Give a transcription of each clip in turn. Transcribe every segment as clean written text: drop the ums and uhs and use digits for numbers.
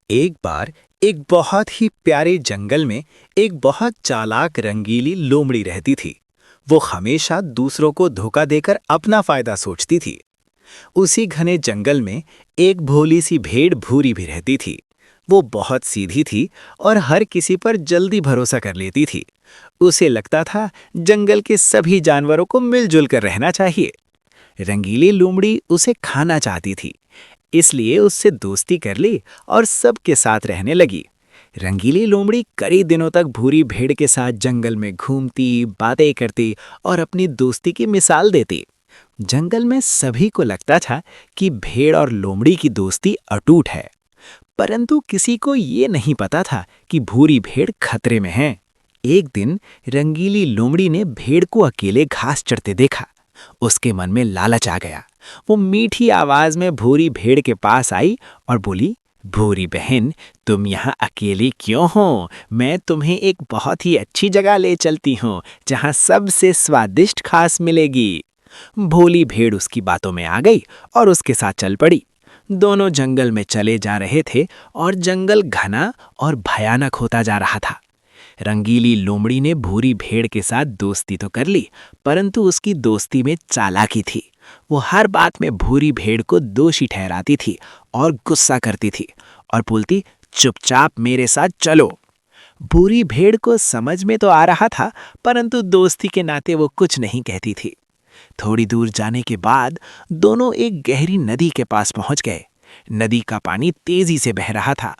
एक बार एक बहुत ही प्यारे जंगल में एक बहुत चालाक रंगीली लोमड़ी रहती थी। वो हमेशा दूसरों को धोखा देकर अपना फायदा सोचती थी। उसी घने जंगल में एक भोली सी भेड़ भूरी भी रहती थी। वो बहुत सीधी थी और हर किसी पर जल्दी भरोसा कर लेती थी। उसे लगता था जंगल के सभी जानवरों को मिलजुल कर रहना चाहिए। रंगीली लोमड़ी उसे खाना चाहती थी, इसलिए उससे दोस्ती कर ली और सबके साथ रहने लगी। रंगीली लोमड़ी कई दिनों तक भूरी भेड़ के साथ जंगल में घूमती, बातें करती और अपनी दोस्ती की मिसाल देती। जंगल में सभी को लगता था कि भेड़ और लोमड़ी की दोस्ती अटूट है, परंतु किसी को ये नहीं पता था कि भूरी भेड़ खतरे में है। एक दिन रंगीली लोमड़ी ने भेड़ को अकेले घास चरते देखा। उसके मन में लालच आ गया। वो मीठी आवाज में भूरी भेड़ के पास आई और बोली, भूरी बहन, तुम यहाँ अकेली क्यों हो? मैं तुम्हें एक बहुत ही अच्छी जगह ले चलती हूँ, जहाँ सबसे स्वादिष्ट घास मिलेगी। भोली भेड़ उसकी बातों में आ गई और उसके साथ चल पड़ी। दोनों जंगल में चले जा रहे थे और जंगल घना और भयानक होता जा रहा था। रंगीली लोमड़ी ने भूरी भेड़ के साथ दोस्ती तो कर ली, परंतु उसकी दोस्ती में चालाकी थी। वो हर बात में भूरी भेड़ को दोषी ठहराती थी और गुस्सा करती थी और बोलती, चुपचाप मेरे साथ चलो। भूरी भेड़ को समझ में तो आ रहा था, परंतु दोस्ती के नाते वो कुछ नहीं कहती थी। थोड़ी दूर जाने के बाद दोनों एक गहरी नदी के पास पहुंच गए। नदी का पानी तेजी से बह रहा था।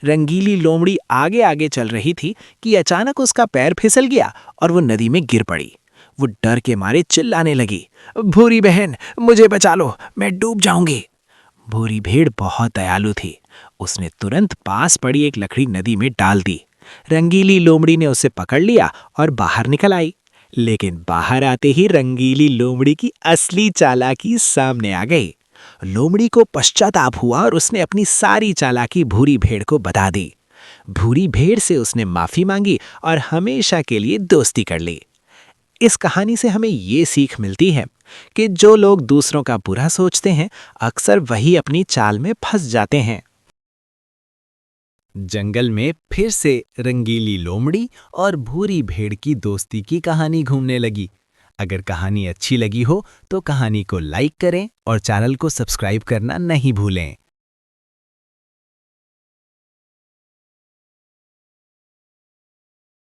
रंगीली लोमड़ी आगे आगे चल रही थी कि अचानक उसका पैर फिसल गया और वो नदी में गिर पड़ी। वो डर के मारे चिल्लाने लगी, भूरी बहन, मुझे बचा लो, मैं डूब जाऊंगी। भूरी भेड़ बहुत दयालु थी। उसने तुरंत पास पड़ी एक लकड़ी नदी में डाल दी। रंगीली लोमड़ी ने उसे पकड़ लिया और बाहर निकल आई। लेकिन बाहर आते ही रंगीली लोमड़ी की असली चालाकी सामने आ गई। लोमड़ी को पश्चाताप हुआ और उसने अपनी सारी चालाकी भूरी भेड़ को बता दी। भूरी भेड़ से उसने माफी मांगी और हमेशा के लिए दोस्ती कर ली। इस कहानी से हमें ये सीख मिलती है कि जो लोग दूसरों का बुरा सोचते हैं, अक्सर वही अपनी चाल में फंस जाते हैं। जंगल में फिर से रंगीली लोमड़ी और भूरी भेड़ की दोस्ती की कहानी घूमने लगी। अगर कहानी अच्छी लगी हो तो कहानी को लाइक करें और चैनल को सब्सक्राइब करना नहीं भूलें।